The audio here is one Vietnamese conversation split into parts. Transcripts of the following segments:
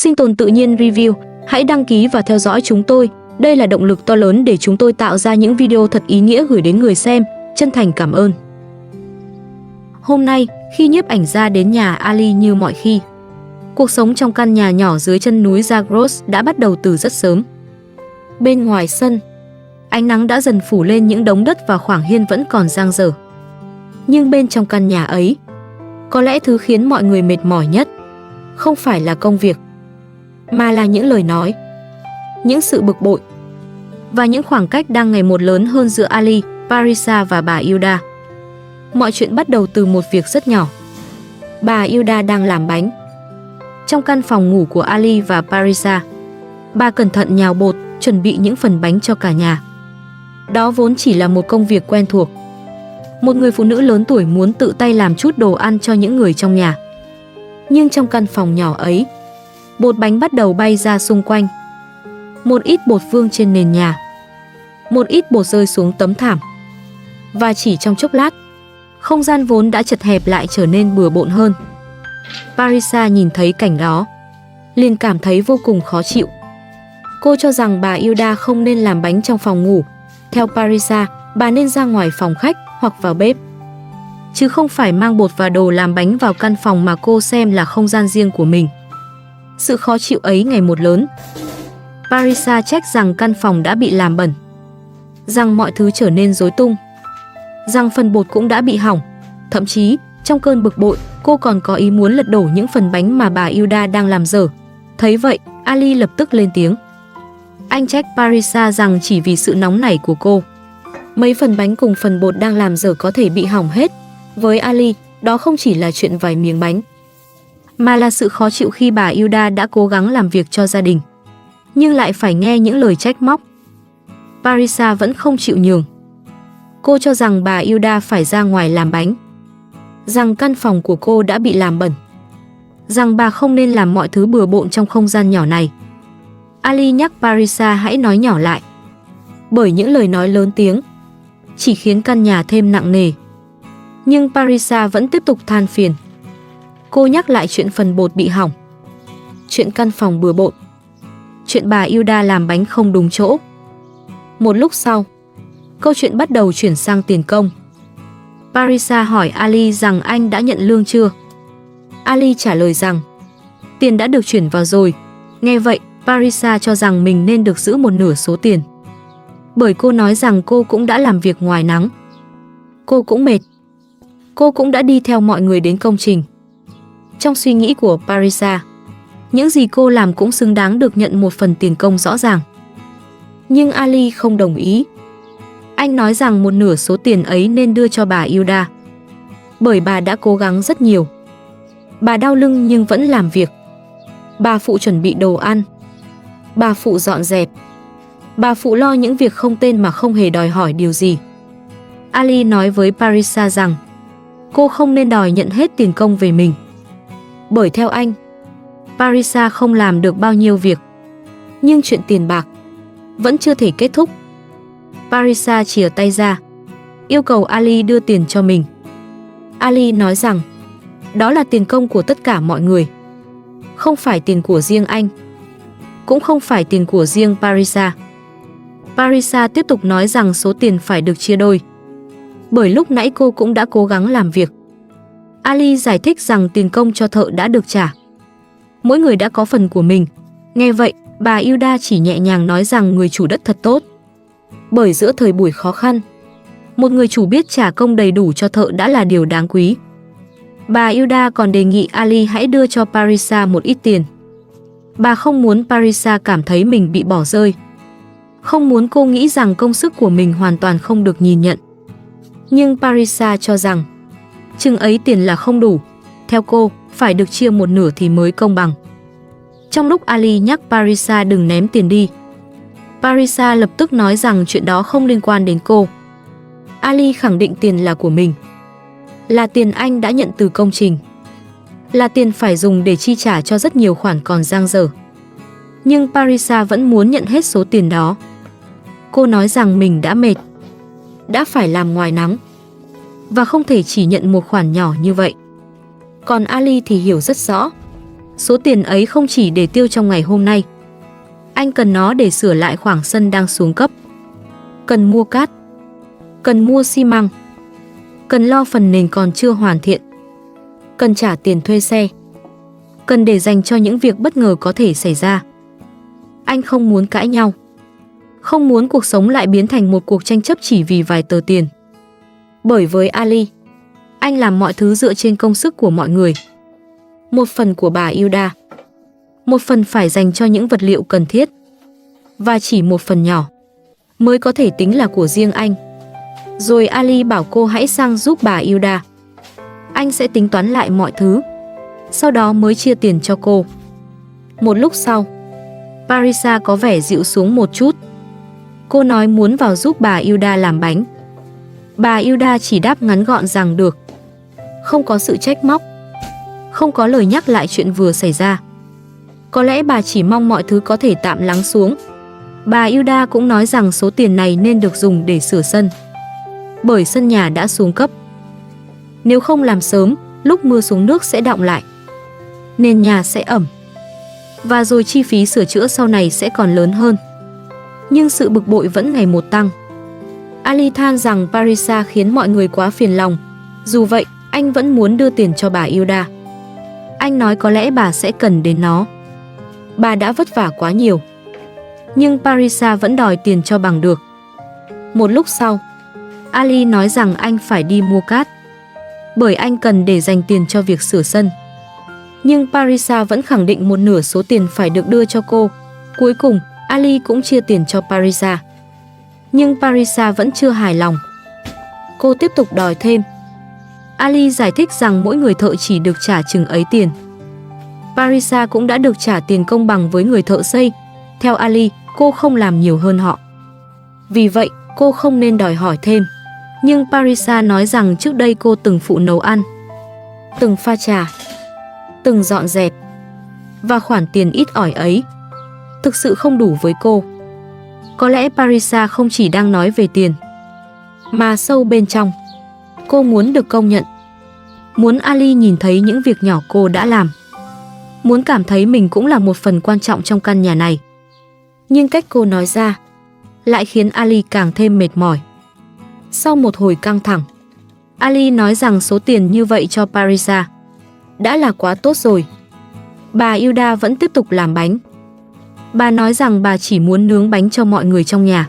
Sinh tồn tự nhiên review, hãy đăng ký và theo dõi chúng tôi. Đây là động lực to lớn để chúng tôi tạo ra những video thật ý nghĩa gửi đến người xem. Chân thành cảm ơn. Hôm nay, khi nhiếp ảnh gia đến nhà Ali như mọi khi, cuộc sống trong căn nhà nhỏ dưới chân núi Zagros đã bắt đầu từ rất sớm. Bên ngoài sân, ánh nắng đã dần phủ lên những đống đất và khoảng hiên vẫn còn dang dở. Nhưng bên trong căn nhà ấy, có lẽ thứ khiến mọi người mệt mỏi nhất không phải là công việc, mà là những lời nói, những sự bực bội và những khoảng cách đang ngày một lớn hơn giữa Ali, Parisa và bà Hilda. Mọi chuyện bắt đầu từ một việc rất nhỏ. Bà Hilda đang làm bánh. Trong căn phòng ngủ của Ali và Parisa, bà cẩn thận nhào bột, chuẩn bị những phần bánh cho cả nhà. Đó vốn chỉ là một công việc quen thuộc. Một người phụ nữ lớn tuổi muốn tự tay làm chút đồ ăn cho những người trong nhà. Nhưng trong căn phòng nhỏ ấy, bột bánh bắt đầu bay ra xung quanh. Một ít bột vương trên nền nhà, một ít bột rơi xuống tấm thảm. Và chỉ trong chốc lát, không gian vốn đã chật hẹp lại trở nên bừa bộn hơn. Parisa nhìn thấy cảnh đó, liền cảm thấy vô cùng khó chịu. Cô cho rằng bà Hilda không nên làm bánh trong phòng ngủ. Theo Parisa, bà nên ra ngoài phòng khách hoặc vào bếp, chứ không phải mang bột và đồ làm bánh vào căn phòng mà cô xem là không gian riêng của mình. Sự khó chịu ấy ngày một lớn. Parisa trách rằng căn phòng đã bị làm bẩn, rằng mọi thứ trở nên rối tung, rằng phần bột cũng đã bị hỏng. Thậm chí, trong cơn bực bội, cô còn có ý muốn lật đổ những phần bánh mà bà Hilda đang làm dở. Thấy vậy, Ali lập tức lên tiếng. Anh trách Parisa rằng chỉ vì sự nóng nảy của cô, mấy phần bánh cùng phần bột đang làm dở có thể bị hỏng hết. Với Ali, đó không chỉ là chuyện vài miếng bánh, mà là sự khó chịu khi bà Hilda đã cố gắng làm việc cho gia đình, nhưng lại phải nghe những lời trách móc. Parisa vẫn không chịu nhường. Cô cho rằng bà Hilda phải ra ngoài làm bánh, rằng căn phòng của cô đã bị làm bẩn, rằng bà không nên làm mọi thứ bừa bộn trong không gian nhỏ này. Ali nhắc Parisa hãy nói nhỏ lại, bởi những lời nói lớn tiếng chỉ khiến căn nhà thêm nặng nề. Nhưng Parisa vẫn tiếp tục than phiền. Cô nhắc lại chuyện phần bột bị hỏng, chuyện căn phòng bừa bộn, chuyện bà Hilda làm bánh không đúng chỗ. Một lúc sau, câu chuyện bắt đầu chuyển sang tiền công. Parisa hỏi Ali rằng anh đã nhận lương chưa. Ali trả lời rằng tiền đã được chuyển vào rồi. Nghe vậy, Parisa cho rằng mình nên được giữ một nửa số tiền, bởi cô nói rằng cô cũng đã làm việc ngoài nắng, cô cũng mệt, cô cũng đã đi theo mọi người đến công trình. Trong suy nghĩ của Parisa, những gì cô làm cũng xứng đáng được nhận một phần tiền công rõ ràng. Nhưng Ali không đồng ý. Anh nói rằng một nửa số tiền ấy nên đưa cho bà Hilda, bởi bà đã cố gắng rất nhiều. Bà đau lưng nhưng vẫn làm việc. Bà phụ chuẩn bị đồ ăn, bà phụ dọn dẹp, bà phụ lo những việc không tên mà không hề đòi hỏi điều gì. Ali nói với Parisa rằng cô không nên đòi nhận hết tiền công về mình, bởi theo anh, Parisa không làm được bao nhiêu việc. Nhưng chuyện tiền bạc vẫn chưa thể kết thúc. Parisa chìa tay ra, yêu cầu Ali đưa tiền cho mình. Ali nói rằng đó là tiền công của tất cả mọi người, không phải tiền của riêng anh, cũng không phải tiền của riêng Parisa. Parisa tiếp tục nói rằng số tiền phải được chia đôi, bởi lúc nãy cô cũng đã cố gắng làm việc. Ali giải thích rằng tiền công cho thợ đã được trả, mỗi người đã có phần của mình. Nghe vậy, bà Hilda chỉ nhẹ nhàng nói rằng người chủ đất thật tốt, bởi giữa thời buổi khó khăn, một người chủ biết trả công đầy đủ cho thợ đã là điều đáng quý. Bà Hilda còn đề nghị Ali hãy đưa cho Parisa một ít tiền. Bà không muốn Parisa cảm thấy mình bị bỏ rơi, không muốn cô nghĩ rằng công sức của mình hoàn toàn không được nhìn nhận. Nhưng Parisa cho rằng chừng ấy tiền là không đủ. Theo cô, phải được chia một nửa thì mới công bằng. Trong lúc Ali nhắc Parisa đừng ném tiền đi, Parisa lập tức nói rằng chuyện đó không liên quan đến cô. Ali khẳng định tiền là của mình, là tiền anh đã nhận từ công trình, là tiền phải dùng để chi trả cho rất nhiều khoản còn dang dở. Nhưng Parisa vẫn muốn nhận hết số tiền đó. Cô nói rằng mình đã mệt, đã phải làm ngoài nắng, và không thể chỉ nhận một khoản nhỏ như vậy. Còn Ali thì hiểu rất rõ. Số tiền ấy không chỉ để tiêu trong ngày hôm nay. Anh cần nó để sửa lại khoảng sân đang xuống cấp. Cần mua cát. Cần mua xi măng. Cần lo phần nền còn chưa hoàn thiện. Cần trả tiền thuê xe. Cần để dành cho những việc bất ngờ có thể xảy ra. Anh không muốn cãi nhau. Không muốn cuộc sống lại biến thành một cuộc tranh chấp chỉ vì vài tờ tiền. Bởi với Ali, anh làm mọi thứ dựa trên công sức của mọi người. Một phần của bà Hilda, một phần phải dành cho những vật liệu cần thiết, và chỉ một phần nhỏ mới có thể tính là của riêng anh. Rồi Ali bảo cô hãy sang giúp bà Hilda. Anh sẽ tính toán lại mọi thứ, sau đó mới chia tiền cho cô. Một lúc sau, Parisa có vẻ dịu xuống một chút. Cô nói muốn vào giúp bà Hilda làm bánh. Bà Hilda chỉ đáp ngắn gọn rằng được. Không có sự trách móc, không có lời nhắc lại chuyện vừa xảy ra. Có lẽ bà chỉ mong mọi thứ có thể tạm lắng xuống. Bà Hilda cũng nói rằng số tiền này nên được dùng để sửa sân, bởi sân nhà đã xuống cấp. Nếu không làm sớm, lúc mưa xuống nước sẽ đọng lại, nền nhà sẽ ẩm, và rồi chi phí sửa chữa sau này sẽ còn lớn hơn. Nhưng sự bực bội vẫn ngày một tăng. Ali than rằng Parisa khiến mọi người quá phiền lòng. Dù vậy, anh vẫn muốn đưa tiền cho bà Hilda. Anh nói có lẽ bà sẽ cần đến nó. Bà đã vất vả quá nhiều. Nhưng Parisa vẫn đòi tiền cho bằng được. Một lúc sau, Ali nói rằng anh phải đi mua cát, bởi anh cần để dành tiền cho việc sửa sân. Nhưng Parisa vẫn khẳng định một nửa số tiền phải được đưa cho cô. Cuối cùng, Ali cũng chia tiền cho Parisa. Nhưng Parisa vẫn chưa hài lòng. Cô tiếp tục đòi thêm. Ali giải thích rằng mỗi người thợ chỉ được trả chừng ấy tiền. Parisa cũng đã được trả tiền công bằng với người thợ xây. Theo Ali, cô không làm nhiều hơn họ. Vì vậy, cô không nên đòi hỏi thêm. Nhưng Parisa nói rằng trước đây cô từng phụ nấu ăn, từng pha trà, từng dọn dẹp. Và khoản tiền ít ỏi ấy thực sự không đủ với cô. Có lẽ Parisa không chỉ đang nói về tiền, mà sâu bên trong, cô muốn được công nhận. Muốn Ali nhìn thấy những việc nhỏ cô đã làm. Muốn cảm thấy mình cũng là một phần quan trọng trong căn nhà này. Nhưng cách cô nói ra lại khiến Ali càng thêm mệt mỏi. Sau một hồi căng thẳng, Ali nói rằng số tiền như vậy cho Parisa đã là quá tốt rồi. Bà Hilda vẫn tiếp tục làm bánh. Bà nói rằng bà chỉ muốn nướng bánh cho mọi người trong nhà,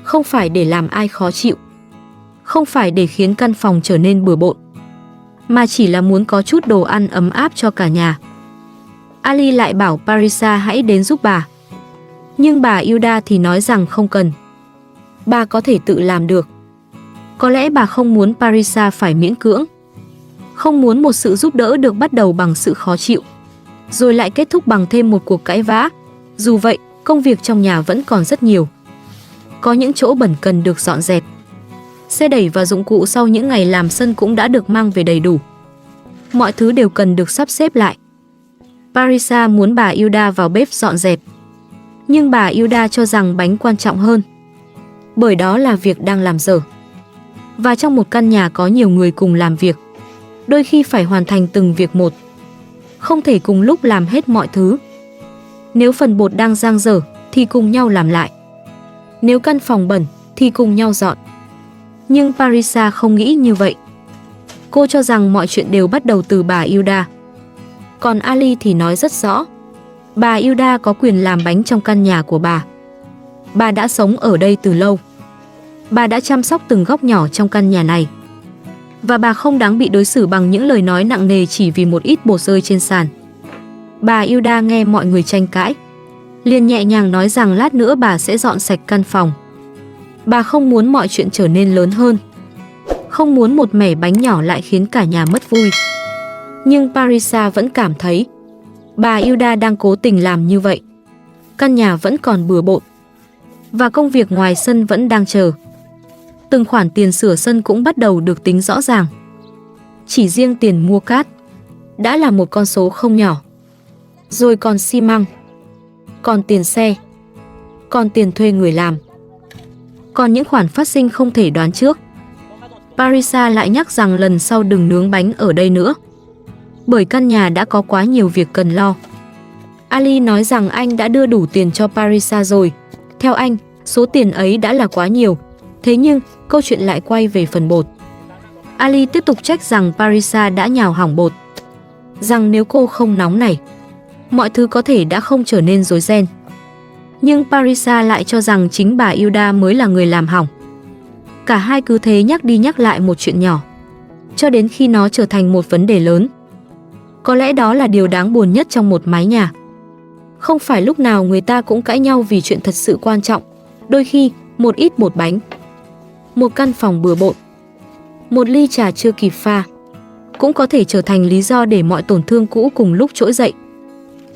không phải để làm ai khó chịu, không phải để khiến căn phòng trở nên bừa bộn, mà chỉ là muốn có chút đồ ăn ấm áp cho cả nhà. Ali lại bảo Parisa hãy đến giúp bà. Nhưng bà Hilda thì nói rằng không cần. Bà có thể tự làm được. Có lẽ bà không muốn Parisa phải miễn cưỡng. Không muốn một sự giúp đỡ được bắt đầu bằng sự khó chịu, rồi lại kết thúc bằng thêm một cuộc cãi vã. Dù vậy, công việc trong nhà vẫn còn rất nhiều. Có những chỗ bẩn cần được dọn dẹp. Xe đẩy và dụng cụ sau những ngày làm sân cũng đã được mang về đầy đủ. Mọi thứ đều cần được sắp xếp lại. Parisa muốn bà Hilda vào bếp dọn dẹp. Nhưng bà Hilda cho rằng bánh quan trọng hơn, bởi đó là việc đang làm dở. Và trong một căn nhà có nhiều người cùng làm việc, đôi khi phải hoàn thành từng việc một, không thể cùng lúc làm hết mọi thứ. Nếu phần bột đang dang dở thì cùng nhau làm lại. Nếu căn phòng bẩn thì cùng nhau dọn. Nhưng Parisa không nghĩ như vậy. Cô cho rằng mọi chuyện đều bắt đầu từ bà Hilda. Còn Ali thì nói rất rõ. Bà Hilda có quyền làm bánh trong căn nhà của bà. Bà đã sống ở đây từ lâu. Bà đã chăm sóc từng góc nhỏ trong căn nhà này. Và bà không đáng bị đối xử bằng những lời nói nặng nề chỉ vì một ít bột rơi trên sàn. Bà Hilda nghe mọi người tranh cãi, liền nhẹ nhàng nói rằng lát nữa bà sẽ dọn sạch căn phòng. Bà không muốn mọi chuyện trở nên lớn hơn. Không muốn một mẻ bánh nhỏ lại khiến cả nhà mất vui. Nhưng Parisa vẫn cảm thấy bà Hilda đang cố tình làm như vậy. Căn nhà vẫn còn bừa bộn, và công việc ngoài sân vẫn đang chờ. Từng khoản tiền sửa sân cũng bắt đầu được tính rõ ràng. Chỉ riêng tiền mua cát đã là một con số không nhỏ. Rồi còn xi măng, còn tiền xe, còn tiền thuê người làm, còn những khoản phát sinh không thể đoán trước. Parisa lại nhắc rằng lần sau đừng nướng bánh ở đây nữa, bởi căn nhà đã có quá nhiều việc cần lo. Ali nói rằng anh đã đưa đủ tiền cho Parisa rồi. Theo anh, số tiền ấy đã là quá nhiều. Thế nhưng, câu chuyện lại quay về phần bột. Ali tiếp tục trách rằng Parisa đã nhào hỏng bột. Rằng nếu cô không nóng này, mọi thứ có thể đã không trở nên rối ren. Nhưng Parisa lại cho rằng chính bà Hilda mới là người làm hỏng. Cả hai cứ thế nhắc đi nhắc lại một chuyện nhỏ, cho đến khi nó trở thành một vấn đề lớn. Có lẽ đó là điều đáng buồn nhất trong một mái nhà. Không phải lúc nào người ta cũng cãi nhau vì chuyện thật sự quan trọng. Đôi khi, một ít bột bánh, một căn phòng bừa bộn, một ly trà chưa kịp pha cũng có thể trở thành lý do để mọi tổn thương cũ cùng lúc trỗi dậy.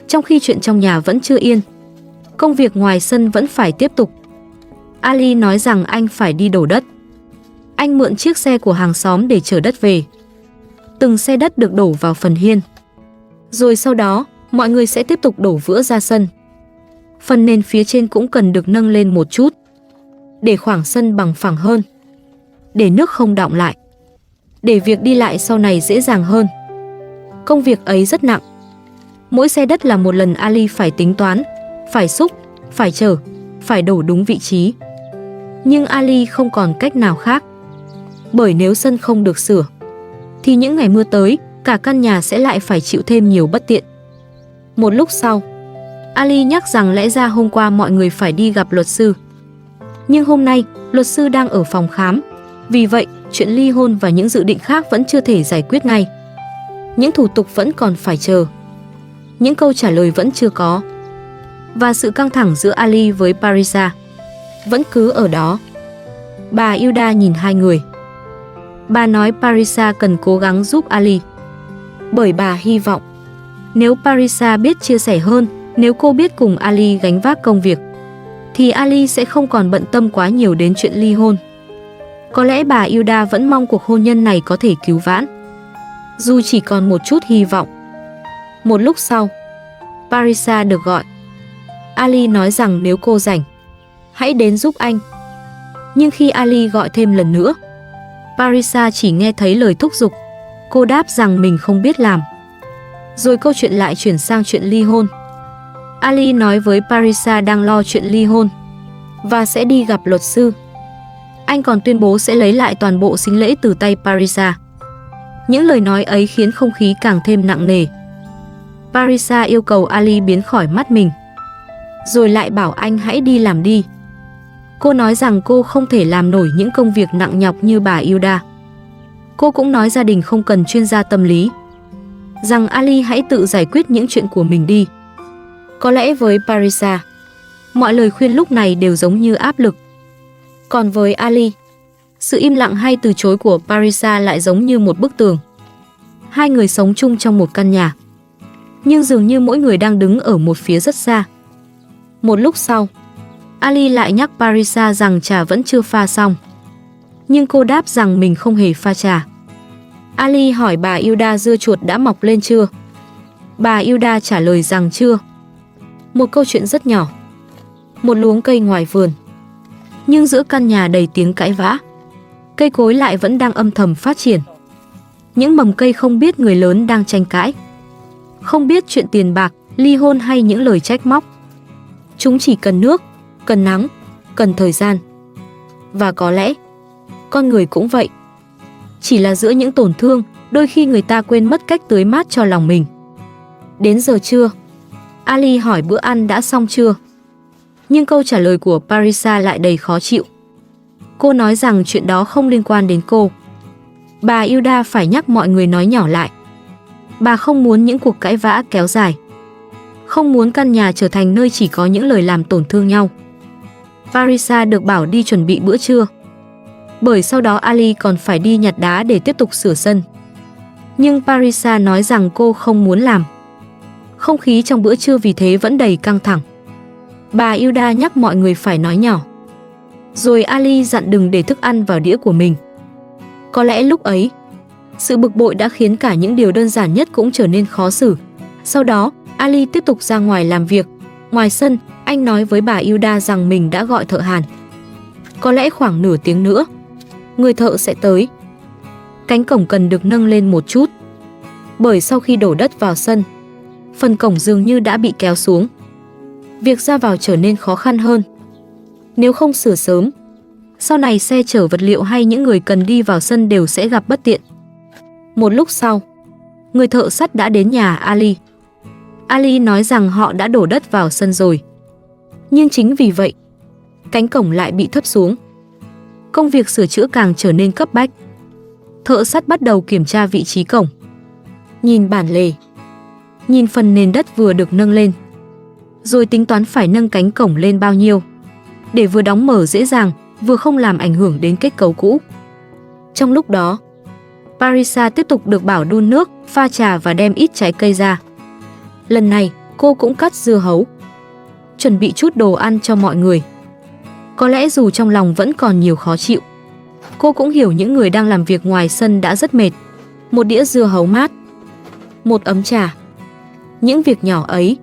Trong khi chuyện trong nhà vẫn chưa yên, công việc ngoài sân vẫn phải tiếp tục. Ali nói rằng anh phải đi đổ đất. Anh mượn chiếc xe của hàng xóm để chở đất về. Từng xe đất được đổ vào phần hiên. Rồi sau đó, mọi người sẽ tiếp tục đổ vữa ra sân. Phần nền phía trên cũng cần được nâng lên một chút, để khoảng sân bằng phẳng hơn, để nước không đọng lại, để việc đi lại sau này dễ dàng hơn. Công việc ấy rất nặng. Mỗi xe đất là một lần Ali phải tính toán, phải xúc, phải chở, phải đổ đúng vị trí. Nhưng Ali không còn cách nào khác. Bởi nếu sân không được sửa, thì những ngày mưa tới, cả căn nhà sẽ lại phải chịu thêm nhiều bất tiện. Một lúc sau, Ali nhắc rằng lẽ ra hôm qua mọi người phải đi gặp luật sư. Nhưng hôm nay, luật sư đang ở phòng khám. Vì vậy, chuyện ly hôn và những dự định khác vẫn chưa thể giải quyết ngay. Những thủ tục vẫn còn phải chờ. Những câu trả lời vẫn chưa có. Và sự căng thẳng giữa Ali với Parisa vẫn cứ ở đó. Bà Hilda nhìn hai người. Bà nói Parisa cần cố gắng giúp Ali. Bởi bà hy vọng, nếu Parisa biết chia sẻ hơn, nếu cô biết cùng Ali gánh vác công việc, thì Ali sẽ không còn bận tâm quá nhiều đến chuyện ly hôn. Có lẽ bà Hilda vẫn mong cuộc hôn nhân này có thể cứu vãn, dù chỉ còn một chút hy vọng. Một lúc sau, Parisa được gọi. Ali nói rằng nếu cô rảnh, hãy đến giúp anh. Nhưng khi Ali gọi thêm lần nữa, Parisa chỉ nghe thấy lời thúc giục. Cô đáp rằng mình không biết làm. Rồi câu chuyện lại chuyển sang chuyện ly hôn. Ali nói với Parisa đang lo chuyện ly hôn và sẽ đi gặp luật sư. Anh còn tuyên bố sẽ lấy lại toàn bộ sính lễ từ tay Parisa. Những lời nói ấy khiến không khí càng thêm nặng nề. Parisa yêu cầu Ali biến khỏi mắt mình, rồi lại bảo anh hãy đi làm đi. Cô nói rằng cô không thể làm nổi những công việc nặng nhọc như bà Hilda. Cô cũng nói gia đình không cần chuyên gia tâm lý, rằng Ali hãy tự giải quyết những chuyện của mình đi. Có lẽ với Parisa, mọi lời khuyên lúc này đều giống như áp lực. Còn với Ali, sự im lặng hay từ chối của Parisa lại giống như một bức tường. Hai người sống chung trong một căn nhà, nhưng dường như mỗi người đang đứng ở một phía rất xa. Một lúc sau, Ali lại nhắc Parisa rằng trà vẫn chưa pha xong. Nhưng cô đáp rằng mình không hề pha trà. Ali hỏi bà Hilda dưa chuột đã mọc lên chưa. Bà Hilda trả lời rằng chưa. Một câu chuyện rất nhỏ. Một luống cây ngoài vườn. Nhưng giữa căn nhà đầy tiếng cãi vã, cây cối lại vẫn đang âm thầm phát triển. Những mầm cây không biết người lớn đang tranh cãi, không biết chuyện tiền bạc, ly hôn hay những lời trách móc. Chúng chỉ cần nước, cần nắng, cần thời gian. Và có lẽ, con người cũng vậy. Chỉ là giữa những tổn thương, đôi khi người ta quên mất cách tưới mát cho lòng mình. Đến giờ trưa, Ali hỏi bữa ăn đã xong chưa. Nhưng câu trả lời của Parisa lại đầy khó chịu. Cô nói rằng chuyện đó không liên quan đến cô. Bà Hilda phải nhắc mọi người nói nhỏ lại. Bà không muốn những cuộc cãi vã kéo dài, không muốn căn nhà trở thành nơi chỉ có những lời làm tổn thương nhau. Parisa được bảo đi chuẩn bị bữa trưa, bởi sau đó Ali còn phải đi nhặt đá để tiếp tục sửa sân. Nhưng Parisa nói rằng cô không muốn làm. Không khí trong bữa trưa vì thế vẫn đầy căng thẳng. Bà Hilda nhắc mọi người phải nói nhỏ. Rồi Ali dặn đừng để thức ăn vào đĩa của mình. Có lẽ lúc ấy, sự bực bội đã khiến cả những điều đơn giản nhất cũng trở nên khó xử. Sau đó, Ali tiếp tục ra ngoài làm việc. Ngoài sân, anh nói với bà Hilda rằng mình đã gọi thợ hàn. Có lẽ khoảng nửa tiếng nữa, người thợ sẽ tới. Cánh cổng cần được nâng lên một chút. bởi sau khi đổ đất vào sân, phần cổng dường như đã bị kéo xuống. Việc ra vào trở nên khó khăn hơn. Nếu không sửa sớm, sau này xe chở vật liệu hay những người cần đi vào sân đều sẽ gặp bất tiện. Một lúc sau, người thợ sắt đã đến nhà Ali. Ali nói rằng họ đã đổ đất vào sân rồi. Nhưng chính vì vậy, cánh cổng lại bị thấp xuống. Công việc sửa chữa càng trở nên cấp bách. Thợ sắt bắt đầu kiểm tra vị trí cổng. Nhìn bản lề, nhìn phần nền đất vừa được nâng lên, rồi tính toán phải nâng cánh cổng lên bao nhiêu, để vừa đóng mở dễ dàng, vừa không làm ảnh hưởng đến kết cấu cũ. Trong lúc đó, Parisa tiếp tục được bảo đun nước, pha trà và đem ít trái cây ra. Lần này, cô cũng cắt dưa hấu, chuẩn bị chút đồ ăn cho mọi người. Có lẽ dù trong lòng vẫn còn nhiều khó chịu, cô cũng hiểu những người đang làm việc ngoài sân đã rất mệt. Một đĩa dưa hấu mát, một ấm trà. Những việc nhỏ ấy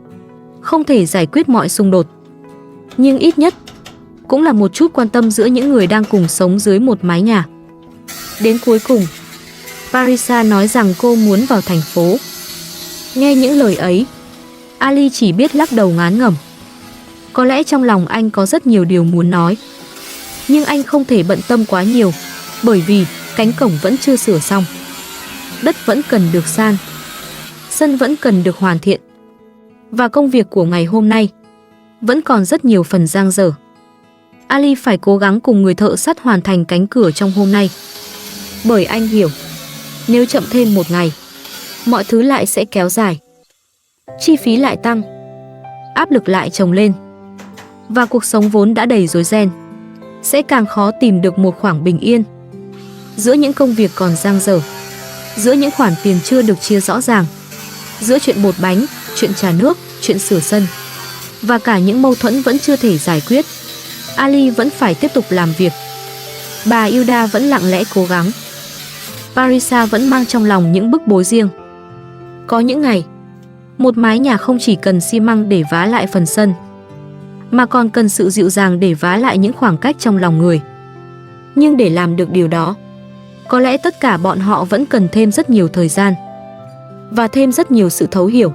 không thể giải quyết mọi xung đột, nhưng ít nhất cũng là một chút quan tâm giữa những người đang cùng sống dưới một mái nhà. Đến cuối cùng, Parisa nói rằng cô muốn vào thành phố. Nghe những lời ấy, Ali chỉ biết lắc đầu ngán ngẩm. Có lẽ trong lòng anh có rất nhiều điều muốn nói, nhưng anh không thể bận tâm quá nhiều, bởi vì cánh cổng vẫn chưa sửa xong. Đất vẫn cần được san, sân vẫn cần được hoàn thiện, và công việc của ngày hôm nay vẫn còn rất nhiều phần dang dở. Ali phải cố gắng cùng người thợ sắt hoàn thành cánh cửa trong hôm nay, bởi anh hiểu, nếu chậm thêm một ngày, mọi thứ lại sẽ kéo dài, chi phí lại tăng, áp lực lại chồng lên, và cuộc sống vốn đã đầy rối ren sẽ càng khó tìm được một khoảng bình yên. Giữa những công việc còn dang dở, giữa những khoản tiền chưa được chia rõ ràng, giữa chuyện bột bánh, chuyện trà nước, chuyện sửa sân, và cả những mâu thuẫn vẫn chưa thể giải quyết, Ali vẫn phải tiếp tục làm việc. Bà Hilda vẫn lặng lẽ cố gắng. Parisa vẫn mang trong lòng những bức bối riêng. Có những ngày, một mái nhà không chỉ cần xi măng để vá lại phần sân, mà còn cần sự dịu dàng để vá lại những khoảng cách trong lòng người. Nhưng để làm được điều đó, có lẽ tất cả bọn họ vẫn cần thêm rất nhiều thời gian và thêm rất nhiều sự thấu hiểu.